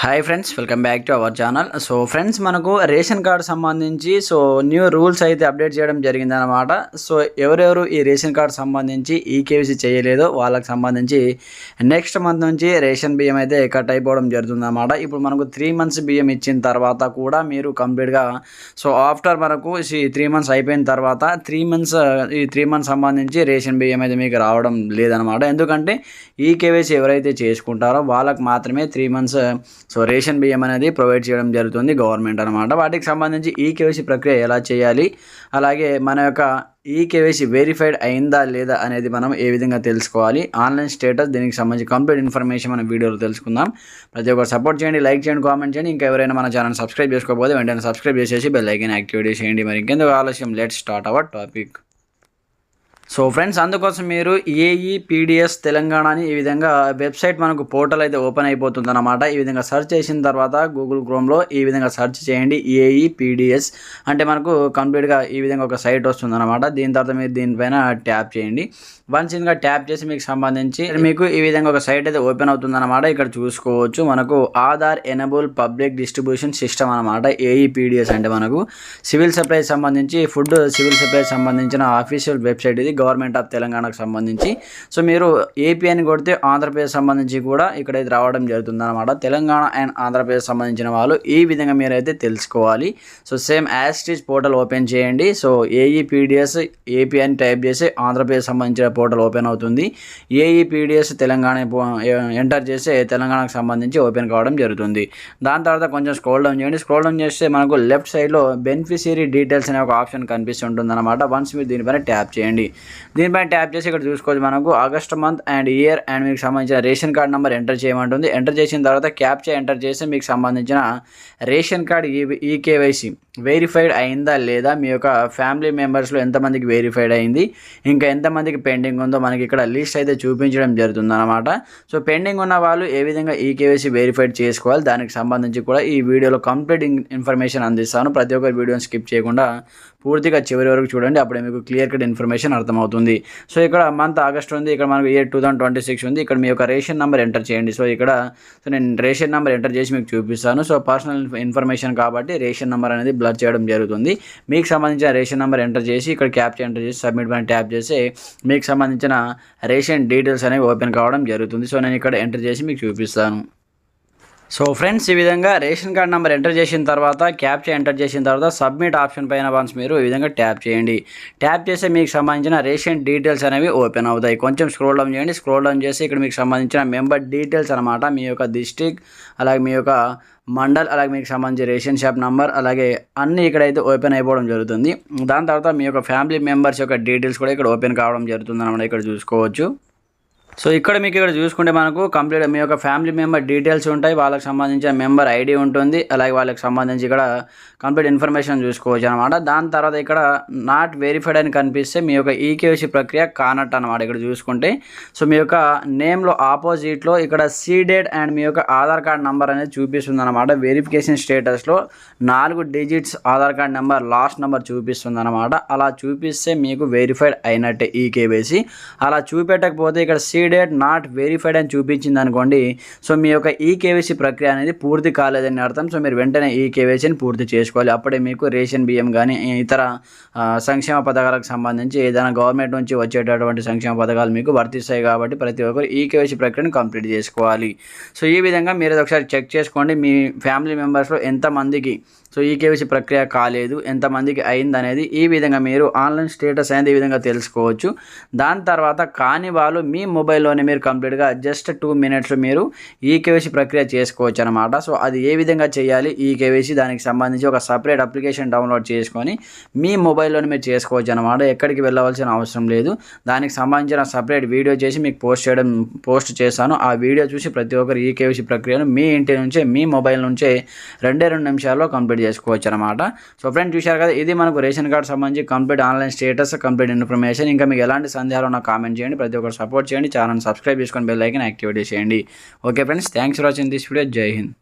Hi friends, welcome back to our channel. So friends, మనకు ration card సంబంధించి new rules అయితే update చేయడం జరిగిందనమాట. సో ఎవరెవరు ఈ రేషన్ కార్డు సంబంధించి ఈకేవైసీ చేయలేదో వాళ్ళకి సంబంధించి నెక్స్ట్ మంత్ నుంచి రేషన్ బియ్యం అయితే కట్ అయిపోవడం జరుగుతుందన్నమాట. ఇప్పుడు మనకు 3 months బియ్యం ఇచ్చిన తర్వాత కూడా మీరు కంప్లీట్గా ఆఫ్టర్ మనకు ఈ 3 months అయిపోయిన తర్వాత 3 months సంబంధించి రేషన్ బియ్యం అయితే మీకు రావడం లేదనమాట. ఎందుకంటే ఈకేవైసీ ఎవరైతే చేసుకుంటారో వాళ్ళకి మాత్రమే 3 months రేషన్ బియ్యం అనేది ప్రొవైడ్ చేయడం జరుగుతుంది గవర్నమెంట్ అనమాట. వాటికి సంబంధించి ఈకేవైసీ ప్రక్రియ ఎలా చేయాలి, అలాగే మన యొక్క ఈకేవైసీ వెరిఫైడ్ అయిందా లేదా అనేది మనం ఏ విధంగా తెలుసుకోవాలి, ఆన్లైన్ స్టేటస్, దీనికి సంబంధించి కంప్లీట్ ఇన్ఫర్మేషన్ మన వీడియోలో తెలుసుకుందాం. ప్రతి ఒక్కరు సపోర్ట్ చేయండి, లైక్ చేయండి, కామెంట్ చేయండి. ఇంకా ఎవరైనా మన ఛానల్ సబ్స్క్రైబ్ చేసుకోకపోతే వెంటనే సబ్స్క్రైబ్ చేసేసి బెల్ ఐకాన్ యాక్టివేట్ చేయండి. మరి ఇంకెందుకు ఆలస్యం, let's start our topic. Friends, అందుకోసం మీరు ఏఈపీడిఎస్ తెలంగాణ అని ఈ విధంగా వెబ్సైట్ మనకు పోర్టల్ అయితే ఓపెన్ అయిపోతుంది అనమాట. ఈ విధంగా సెర్చ్ చేసిన తర్వాత గూగుల్ క్రోమ్లో ఈ విధంగా సెర్చ్ చేయండి ఏఈపీడిఎస్ అంటే మనకు కంప్లీట్గా ఈ విధంగా ఒక సైట్ వస్తుంది అనమాట. దీని తర్వాత మీరు దీనిపైన ట్యాప్ చేయండి. వన్స్ ఇంకా ట్యాప్ చేసి మీకు సంబంధించి మీకు ఈ విధంగా ఒక సైట్ అయితే ఓపెన్ అవుతుంది అనమాట. ఇక్కడ చూసుకోవచ్చు మనకు Aadhaar enable public distribution system అనమాట. ఏఈపీడిఎస్ అంటే మనకు సివిల్ సప్లైస్ సంబంధించి సివిల్ సప్లైస్ సంబంధించిన ఆఫీషియల్ వెబ్సైట్ ఇది, గవర్నమెంట్ ఆఫ్ తెలంగాణకు సంబంధించి. మీరు ఏపీ అని కొడితే ఆంధ్రప్రదేశ్ సంబంధించి కూడా ఇక్కడైతే రావడం జరుగుతుంది అనమాట. తెలంగాణ అండ్ ఆంధ్రప్రదేశ్ సంబంధించిన వాళ్ళు ఈ విధంగా మీరైతే తెలుసుకోవాలి. సేమ్ యాస్టీజ్ పోర్టల్ ఓపెన్ చేయండి. ఏఈపీడిఎస్ ఏపీ అని టైప్ చేసి ఆంధ్రప్రదేశ్ సంబంధించిన పోర్టల్ ఓపెన్ అవుతుంది. ఏఈపీడిఎస్ తెలంగాణ ఎంటర్ చేస్తే తెలంగాణకు సంబంధించి ఓపెన్ కావడం జరుగుతుంది. దాని తర్వాత కొంచెం స్క్రోల్ డౌన్ చేయండి. స్క్రోల్ డౌన్ చేస్తే మనకు లెఫ్ట్ సైడ్లో బెనిఫిషియరీ డీటెయిల్స్ అనే ఒక ఆప్షన్ కనిపిస్తుంటుంది అనమాట. వన్స్ మీరు దీనిపైన ట్యాప్ చేయండి. దీనిపైన ట్యాప్ చేసి ఇక్కడ చూసుకోవచ్చు మనకు August month and year and మీకు సంబంధించిన రేషన్ కార్డ్ నెంబర్ ఎంటర్ చేయమంటుంది. ఎంటర్ చేసిన తర్వాత క్యాప్చా ఎంటర్ చేసి మీకు సంబంధించిన రేషన్ కార్డ్ ఈకేవైసీ వెరిఫైడ్ అయిందా లేదా, మీ యొక్క ఫ్యామిలీ మెంబర్స్లో ఎంతమందికి వెరిఫైడ్ అయింది, ఇంకా ఎంతమందికి పెండింగ్ ఉందో మనకి ఇక్కడ లిస్ట్ అయితే చూపించడం జరుగుతుంది అనమాట. పెండింగ్ ఉన్న వాళ్ళు ఏ విధంగా ఈకేవైసీ వెరిఫైడ్ చేసుకోవాలి దానికి సంబంధించి కూడా ఈ వీడియోలో కంప్లీట్ ఇన్ఫర్మేషన్ అందిస్తాను. ప్రతి ఒక్కరి వీడియోని స్కిప్ చేయకుండా పూర్తిగా చివరి వరకు చూడండి, అప్పుడే మీకు క్లియర్ కట్ ఇన్ఫర్మేషన్ అర్థమవుతుంది. ఇక్కడ మంత్ ఆగస్ట్ ఉంది, ఇక్కడ మనకు ఇయర్ 2026 ఉంది. ఇక్కడ మీ యొక్క రేషన్ నెంబర్ ఎంటర్ చేయండి. నేను రేషన్ నెంబర్ ఎంటర్ చేసి మీకు చూపిస్తాను. పర్సనల్ ఇన్ఫర్మేషన్ కాబట్టి రేషన్ నెంబర్ అనేది బ్లర్ చేయడం జరుగుతుంది. మీకు సంబంధించిన రేషన్ నెంబర్ ఎంటర్ చేసి ఇక్కడ క్యాప్చా ఎంటర్ చేసి సబ్మిట్ పైన ట్యాప్ చేసి మీకు సంబంధించిన రేషన్ డీటెయిల్స్ అనేవి ఓపెన్ కావడం జరుగుతుంది. నేను ఇక్కడ ఎంటర్ చేసి మీకు చూపిస్తాను. ఫ్రెండ్స్, ఈ విధంగా రేషన్ కార్డ్ నెంబర్ ఎంటర్ చేసిన తర్వాత క్యాప్చా ఎంటర్ చేసిన తర్వాత సబ్మిట్ ఆప్షన్ పైన వన్స్ మీరు ఈ విధంగా ట్యాప్ చేయండి. ట్యాప్ చేస్తే మీకు సంబంధించిన రేషన్ డీటెయిల్స్ అనేవి ఓపెన్ అవుతాయి. కొంచెం స్క్రోల్ డౌన్ చేయండి. స్క్రోల్ డౌన్ చేసి ఇక్కడ మీకు సంబంధించిన మెంబర్ డీటెయిల్స్ అనమాట, మీ యొక్క డిస్ట్రిక్ట్, అలాగే మీ యొక్క మండల్, అలాగే మీకు సంబంధించి రేషన్ షాప్ నంబర్, అలాగే అన్నీ ఇక్కడైతే ఓపెన్ అయిపోవడం జరుగుతుంది. దాని తర్వాత మీ యొక్క ఫ్యామిలీ మెంబర్స్ యొక్క డీటెయిల్స్ కూడా ఇక్కడ ఓపెన్ కావడం జరుగుతుంది అనమాట. ఇక్కడ చూసుకోవచ్చు. ఇక్కడ మీకు ఇక్కడ చూసుకుంటే మనకు కంప్లీట్ మీ యొక్క ఫ్యామిలీ మెంబర్ డీటెయిల్స్ ఉంటాయి, వాళ్ళకి సంబంధించిన మెంబర్ ఐడి ఉంటుంది, అలాగే వాళ్ళకి సంబంధించి ఇక్కడ కంప్లీట్ ఇన్ఫర్మేషన్ చూసుకోవచ్చు అనమాట. దాని తర్వాత ఇక్కడ నాట్ వెరిఫైడ్ అని కనిపిస్తే మీ యొక్క ఈకేవైసీ ప్రక్రియ కానట్టు అనమాట. ఇక్కడ చూసుకుంటే మీ యొక్క నేమ్లో ఆపోజిట్లో ఇక్కడ సీడెడ్ అండ్ మీ యొక్క ఆధార్ కార్డ్ నెంబర్ అనేది చూపిస్తుంది అనమాట. వెరిఫికేషన్ స్టేటస్లో 4 digits Aadhaar card number last number చూపిస్తుంది అనమాట. అలా చూపిస్తే మీకు వెరిఫైడ్ అయినట్టే ఈకేవైసీ. అలా చూపెట్టకపోతే ఇక్కడ సీడెడ్ నాట్ వెరిఫైడ్ అని చూపించింది అనుకోండి, మీ యొక్క ఈకేవైసీ ప్రక్రియ అనేది పూర్తి కాలేదని అర్థం. మీరు వెంటనే ఈకేవైసీని పూర్తి చేసుకోవాలి. అప్పుడే మీకు రేషన్ బియ్యం కానీ ఇతర సంక్షేమ పథకాలకు సంబంధించి ఏదైనా గవర్నమెంట్ నుంచి వచ్చేటటువంటి సంక్షేమ పథకాలు మీకు వర్తిస్తాయి. కాబట్టి ప్రతి ఒక్కరు ఈకేవైసీ ప్రక్రియను కంప్లీట్ చేసుకోవాలి. ఈ విధంగా మీరు ఒకసారి చెక్ చేసుకోండి మీ ఫ్యామిలీ మెంబర్స్లో ఎంతమందికి ఈకేవైసీ ప్రక్రియ కాలేదు, ఎంతమందికి అయింది అనేది ఈ విధంగా మీరు ఆన్లైన్ స్టేటస్ అనేది ఈ విధంగా తెలుసుకోవచ్చు. దాని తర్వాత కాని వాళ్ళు మీ మొబైల్లోనే మీరు కంప్లీట్గా జస్ట్ 2 minutes మీరు ఈకేవైసీ ప్రక్రియ చేసుకోవచ్చు అనమాట. అది ఏ విధంగా చేయాలి ఈకేవైసీ, దానికి సంబంధించి ఒక సపరేట్ అప్లికేషన్ డౌన్లోడ్ చేసుకొని మీ మొబైల్లోనే మీరు చేసుకోవచ్చు అనమాట. ఎక్కడికి వెళ్ళవలసిన అవసరం లేదు. దానికి సంబంధించిన సపరేట్ వీడియో చేసి మీకు పోస్ట్ చేశాను. ఆ వీడియో చూసి ప్రతి ఒక్కరు ఈకేవైసీ ప్రక్రియను మీ ఇంటి నుంచే మీ మొబైల్ నుంచే 2 నిమిషాల్లో కంప్లీట్ చేసుకోవచ్చు అనమాట. ఫ్రెండ్స్, చూశారు కదా, ఇది మనకు రేషన్ కార్డు సంబంధించి complete online status, complete information. ఇంకా మీకు ఎలాంటి సందేహాలు ఉన్నా కామెంట్ చేయండి. ప్రతి ఒక్కరు సపోర్ట్ చేయండి, ఛానల్ సబ్స్క్రైబ్ చేసుకొని బెల్ ఐకాన్ యాక్టివేట్ చేయండి. Okay friends, thanks for watching this video. జై హింద్.